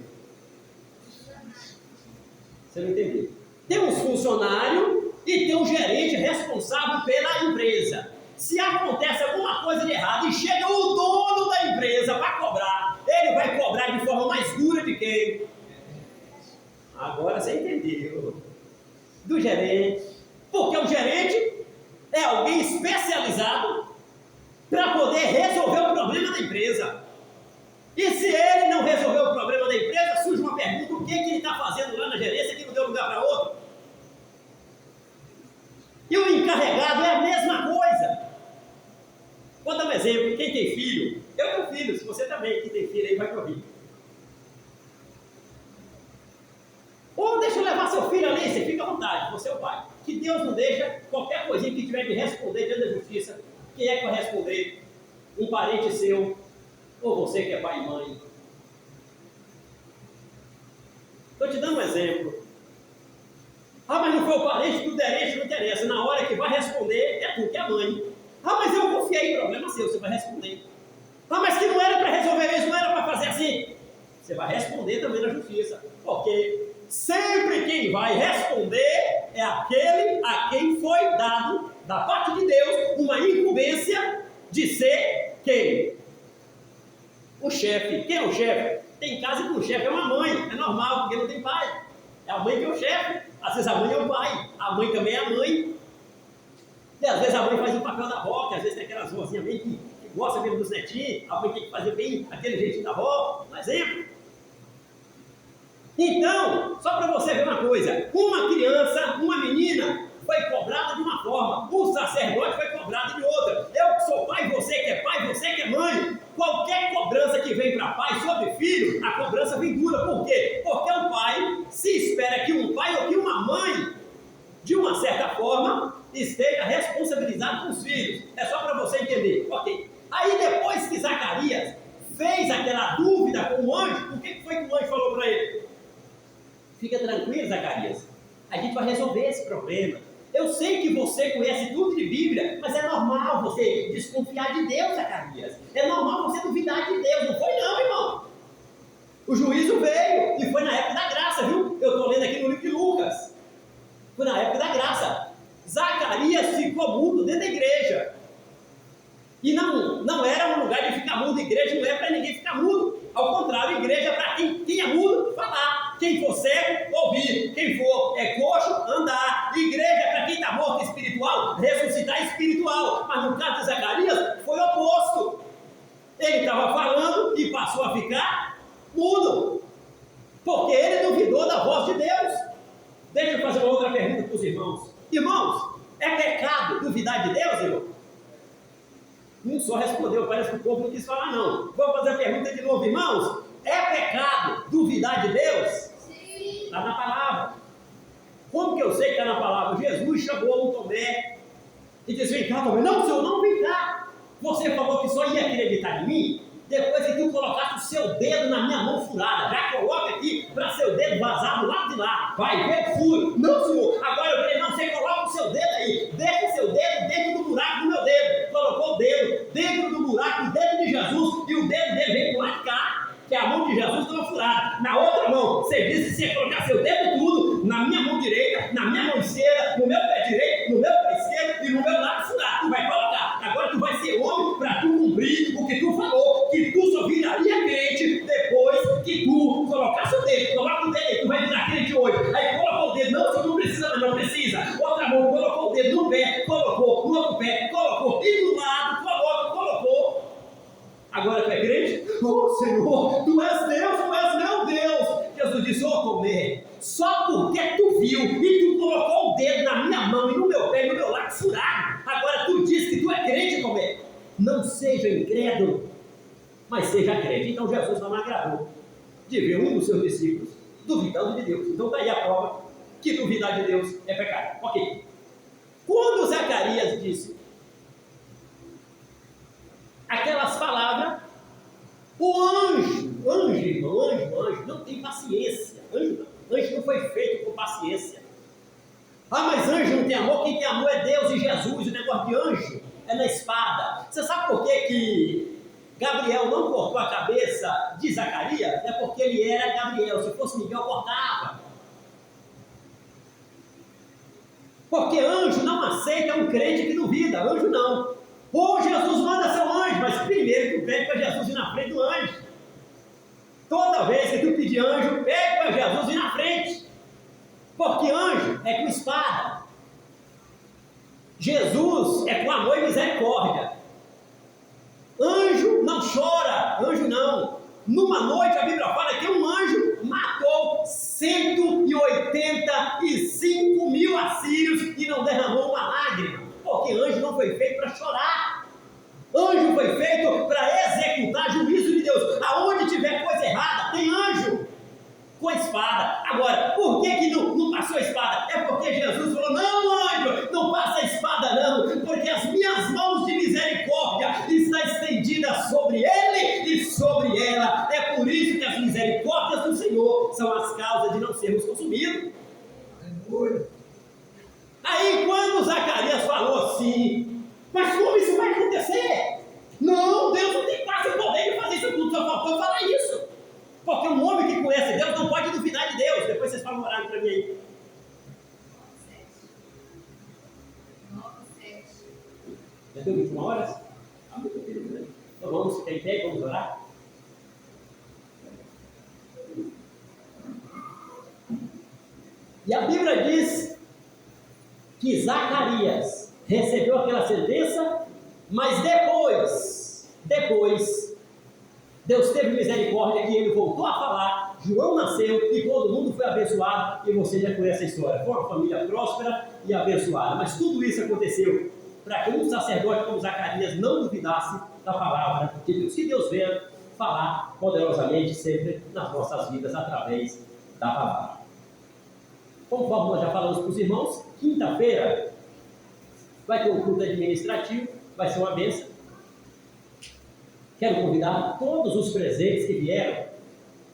Você não entendeu? Tem um funcionário e tem um gerente responsável pela empresa. Se acontece alguma coisa de errado e chega o dono da empresa para cobrar, ele vai cobrar de forma mais dura de quem? Agora você entendeu. Do gerente. Porque o gerente é alguém especializado para poder resolver o problema da empresa. E se ele não resolver o problema da empresa, surge uma pergunta: o que ele está fazendo lá na gerência que não deu lugar para outro? E o encarregado é a mesma coisa. Vou dar um exemplo: quem tem filho, eu tenho filho, se você também, quem tem filho aí vai me ouvir. Ou deixa eu levar seu filho ali, você fica à vontade, você é o pai. Que Deus não deixa qualquer coisinha que tiver de responder diante da justiça. Quem é que vai responder? Um parente seu, ou você que é pai e mãe? Estou te dando um exemplo. Ah, mas não foi o parente do derente, não interessa. Na hora que vai responder, é tu que é a mãe. Ah, mas eu confiei, problema seu, você vai responder. Ah, mas que não era para resolver isso, não era para fazer assim. Você vai responder também na justiça. Porque sempre quem vai responder é aquele a quem foi dado, da parte de Deus, uma incumbência de ser quem? O chefe. Quem é o chefe? Tem casa que o chefe é uma mãe. É normal, porque não tem pai. É a mãe que é o chefe. Às vezes a mãe é o pai. A mãe também é a mãe. E às vezes a mãe faz o papel da avó, que às vezes tem aquelas vozinhas bem que gosta mesmo dos netinhos. A mãe tem que fazer bem aquele jeitinho da avó. Um exemplo. Então, só para você ver uma coisa: uma criança, uma menina, foi cobrada de uma forma, o sacerdote foi cobrado de outra. Eu que sou pai, você que é pai, você que é mãe. Qualquer cobrança que vem para pai sobre filho, a cobrança vem dura. Por quê? Porque o pai se espera que um pai ou que uma mãe, de uma certa forma, esteja responsabilizado com os filhos. É só para você entender. Ok. Aí depois que Zacarias fez aquela dúvida com o anjo, o que foi que o anjo falou para ele? Fica tranquilo, Zacarias, a gente vai resolver esse problema. Eu sei que você conhece tudo de Bíblia, mas é normal você desconfiar de Deus, Zacarias. É normal você duvidar de Deus. Não foi não, irmão. O juízo veio, e foi na época da graça, viu? Eu estou lendo aqui no livro de Lucas. Foi na época da graça. Zacarias ficou mudo dentro da igreja. E não era um lugar de ficar mudo. A igreja não é para ninguém ficar mudo. Ao contrário, a igreja é para quem é mudo falar. Quem for cego, ouvir. Quem for coxo, andar. Igreja é para quem está morto espiritual, ressuscitar espiritual. Mas no caso de Zacarias, foi o oposto. Ele estava falando e passou a ficar mudo. Porque ele duvidou da voz de Deus. Deixa eu fazer uma outra pergunta para os irmãos. Irmãos, é pecado duvidar de Deus, irmão? Um só respondeu, parece que o povo não quis falar não. Vou fazer a pergunta de novo, irmãos. É pecado duvidar de Deus? Sim. Está na palavra. Como que eu sei que está na palavra? Jesus chamou o Tomé e disse: vem cá, Tomé. Não, senhor, não, vem cá. Você falou que só ia acreditar em mim depois que tu colocaste o seu dedo na minha mão furada. Já coloca aqui para seu dedo vazar do lado de lá. Vai ver o furo. Não, senhor, agora eu creio. Não, você coloca o seu dedo aí. Deixa o seu dedo dentro do buraco do meu dedo. Colocou o dedo dentro do buraco do dedo de Jesus e o dedo dele veio pro lado de cá. Que a mão de Jesus estava furada. Na outra mão, você disse que você ia colocar seu dedo tudo na minha mão direita, na minha mão esquerda, no meu pé direito, no meu pé esquerdo e no meu lado furado. Tu vai colocar. Agora tu vai ser homem para tu cumprir o que tu falou, que tu só viraria crente depois que tu colocasse o dedo. Coloca o dedo aí, tu vai virar crente hoje. Aí colocou o dedo, não, você não precisa, mas não precisa. Outra mão, colocou o dedo no pé, colocou no outro pé, colocou e do lado, colocou. Agora tu é crente? Oh, Senhor, tu és Deus, tu és meu Deus. Jesus disse: ô Tomé, só porque tu viu e tu colocou o dedo na minha mão e no meu pé e no meu lado furado, agora tu diz que tu é crente, Tomé. Não seja incrédulo, mas seja crente. Então Jesus não agradou de ver um dos seus discípulos duvidando de Deus. Então está aí a prova que duvidar de Deus é pecado. Ok. Quando Zacarias disse aquelas palavras, o anjo não tem paciência. Anjo não foi feito com paciência. Ah, mas anjo não tem amor. Quem tem amor é Deus e Jesus. O negócio de anjo é na espada. Você sabe por que Gabriel não cortou a cabeça de Zacarias? É porque ele era Gabriel. Se fosse Miguel, cortava. Porque anjo não aceita um crente que duvida. Anjo não. Ou Jesus manda seu anjo, mas primeiro tu pede para Jesus ir na frente do anjo. Toda vez que tu pedir anjo, pede para Jesus ir na frente. Porque anjo é com espada. Jesus é com amor e misericórdia. Numa noite, a Bíblia fala que um anjo matou 185 mil assírios e não derramou uma lágrima, porque anjo não foi feito para chorar. Anjo foi feito para executar juízo de Deus. Aonde tiver coisa errada, tem anjo com a espada. Agora, por que não passou a espada? É porque Jesus falou: não, anjo, não passa a espada não, porque as minhas mãos de misericórdia estão estendidas sobre ele e sobre ela. É por isso que as misericórdias do Senhor são as causas de não sermos consumidos. Aí quando Zacarias falou assim: mas como isso vai acontecer? Não, Deus não tem quase poder de fazer isso tudo, só faltou falar isso. Porque um homem que conhece Deus não pode duvidar de Deus. Depois vocês falam horário para mim aí. 9:7. Já deu 21 horas? Ah, muito querido, né? Então vamos ficar em pé e vamos orar? E a Bíblia diz que Zacarias recebeu aquela sentença, mas depois, Deus teve misericórdia e ele voltou a falar, João nasceu e todo mundo foi abençoado, e você já conhece a história. Foi uma família próspera e abençoada, mas tudo isso aconteceu para que um sacerdote como Zacarias não duvidasse da palavra de Deus. Que Deus venha falar poderosamente sempre nas nossas vidas através da palavra. Conforme nós já falamos para os irmãos, quinta-feira vai ter um culto administrativo, vai ser uma bênção. Quero convidar todos os presentes que vieram.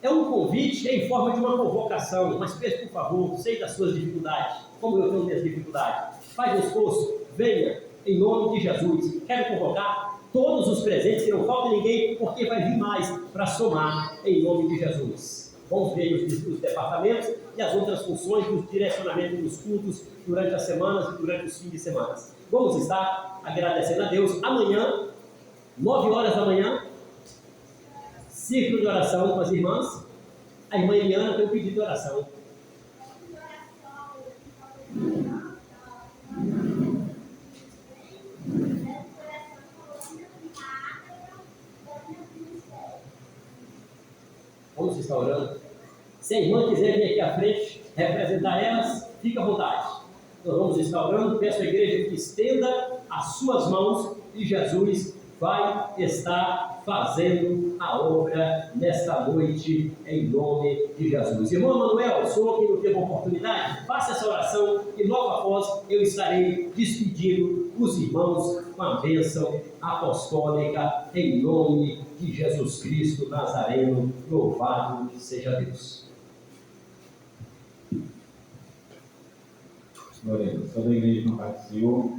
É um convite em forma de uma convocação, mas peço, por favor, sei das suas dificuldades, como eu tenho minhas dificuldades. Faz um esforço, venha, em nome de Jesus. Quero convocar todos os presentes, que não falta ninguém, porque vai vir mais para somar, em nome de Jesus. Vamos ver os departamentos e as outras funções do direcionamento dos cultos durante as semanas e durante os fins de semana. Vamos estar agradecendo a Deus. Amanhã, 9 horas da manhã, círculo de oração com as irmãs. A irmã Eliana tem um pedido de oração. Vamos estar orando. Se a irmã quiser vir aqui à frente, representar elas, fica à vontade. Nós vamos estar orando. Peço à igreja que estenda as suas mãos e Jesus vai estar fazendo a obra nesta noite, em nome de Jesus. Irmão Manuel, o senhor que não teve a oportunidade, faça essa oração e logo após eu estarei despedindo os irmãos com a bênção apostólica, em nome de Jesus Cristo Nazareno. Louvado seja Deus. Oremos. Toda a igreja no Pai do Senhor.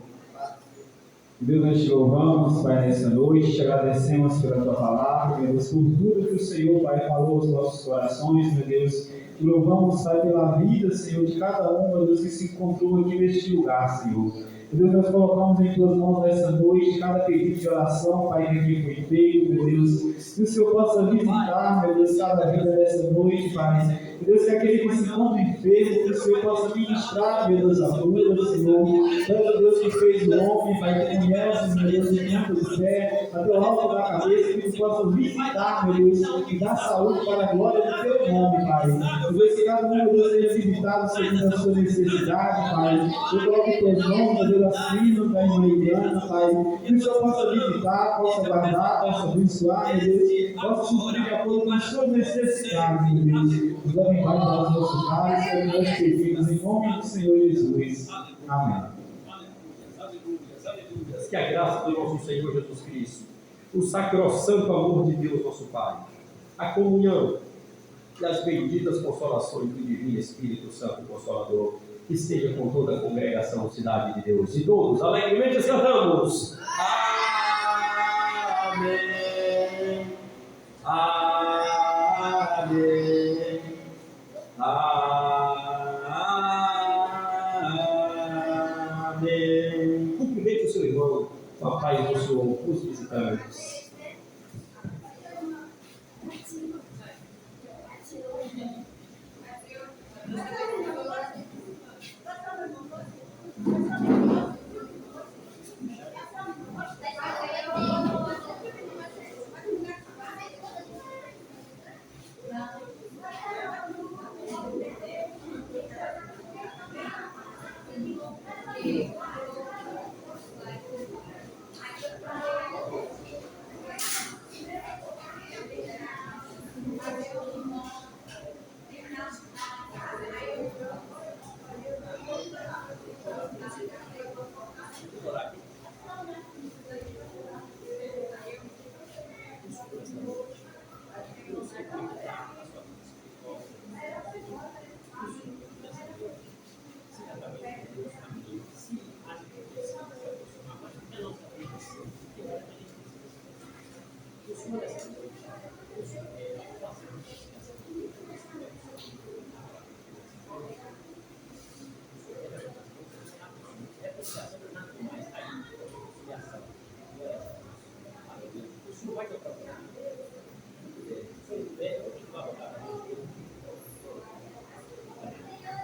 Deus, nós te louvamos, Pai, nessa noite, te agradecemos pela tua palavra, meu Deus, por tudo que o Senhor, Pai, falou aos nossos corações, meu Deus. Te louvamos, Pai, pela vida, Senhor, de cada um, meu Deus, que se encontrou aqui neste lugar, Senhor. Meu Deus, nós colocamos em tuas mãos nessa noite cada pedido de oração, Pai, que aqui foi feito, meu Deus. Que o Senhor possa visitar, meu Deus, cada vida dessa noite, Pai. Meu Deus, que aquele que se encontra enfermo, que o Senhor possa ministrar, meu Deus, a cura, Senhor. Meu Deus, que fez o homem, Pai, que conhece, meu Deus, o tempo do pé, até o alto da cabeça, que tu possa visitar, meu Deus, e dar saúde para a glória do teu nome, Pai. Meu Deus, que cada um, meu Deus, seja visitado segundo a sua necessidade, Pai. Eu coloco em tuas mãos, meu Deus, a filha da irmã Eliana, Pai. Que o Senhor possa visitar, possa guardar, possa abençoar, meu Deus, possa suprir de acordo com as suas necessidades, meu Deus. Nos leve em paz para os nossos lares, que nós pedimos em nome do Senhor Jesus. Amém. Que a graça do nosso Senhor Jesus Cristo, o sacrossanto amor de Deus, nosso Pai, a comunhão e as benditas consolações do Divino Espírito Santo Consolador, esteja com toda a congregação Cidade de Deus. E todos alegremente cantamos. Amém. Amém. Amém. Cumprimente o seu irmão com a paz do Senhor, os visitantes. reconciliação não é nada mais aí, reconciliação. O Senhor vai tocar para mim. Se eu puder, eu vou voltar para mim.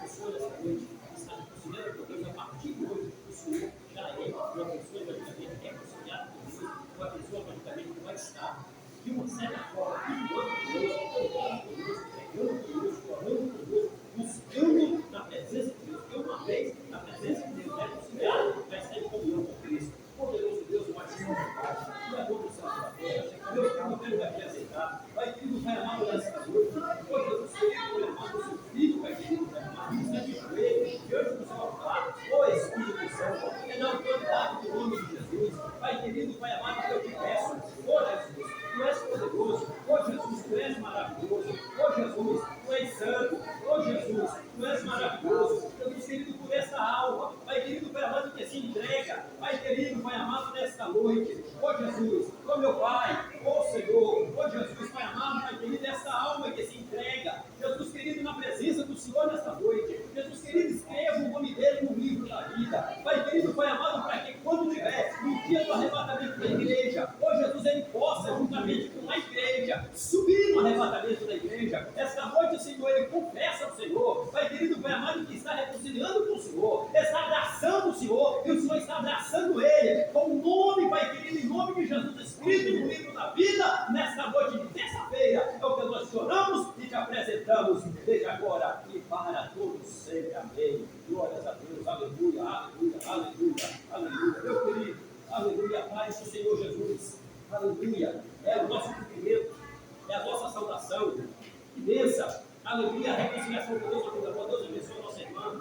O Senhor, nessa noite, está reconciliando com Deus a partir de hoje. O Senhor já é uma pessoa evangelicamente reconciliada com Deus, uma pessoa evangelicamente que vai estar, de uma certa forma, cultuando conosco, pregando conosco, orando conosco, buscando na presença de Deus. Porque uma vez na presença de Deus, reconciliado, vai estar em comunhão com Cristo. Poderoso Deus, o mais santo Pai, o amor do céu da terra, Deus que não tem vai te aceitar, vai querido, vai amado nessa noite, ó Jesus querido, vai amado o seu filho, vai querido, vai amado, está de joelho, diante do seu altar, ó Espírito Santo, é na autoridade do nome de Jesus, vai querido, vai amado, eu te peço, ó Jesus, tu és poderoso, ó Jesus, tu és maravilhoso, ó Jesus, tu és santo, ó Jesus, tu és maravilhoso, Jesus querido, por esta alma, vai querido, vai amado, que se entrega, vai querido, vai amado, nesta noite, ó Jesus, ó meu Pai, ó Senhor, ó Jesus, Pai amado, Pai querido, essa alma que se entrega, Jesus querido, na presença do Senhor nesta noite, Jesus querido, escreva o nome dele no livro da vida, Pai querido, Pai amado, para que quando tiver no dia do arrebatamento da igreja, ó Jesus, ele possa, juntamente com a igreja, subir no arrebatamento da igreja, esta noite, Senhor, ele confessa ao Senhor, Pai querido, Pai amado, que está reconciliando com o Senhor, está abraçando o Senhor, e o Senhor está abraçando ele, com o nome, Pai querido, em nome de Jesus, escrito no livro da vida, nesta noite de terça-feira, é o que nós choramos e te apresentamos, desde agora e para todos sempre, amém. Glórias a Deus, aleluia, aleluia, aleluia, aleluia, meu querido, aleluia, paz do Senhor Jesus, aleluia, é o nosso cumprimento, é a nossa saudação, que benção, aleluia, a reconciliação com Deus, Deus abençoe a nossa irmã,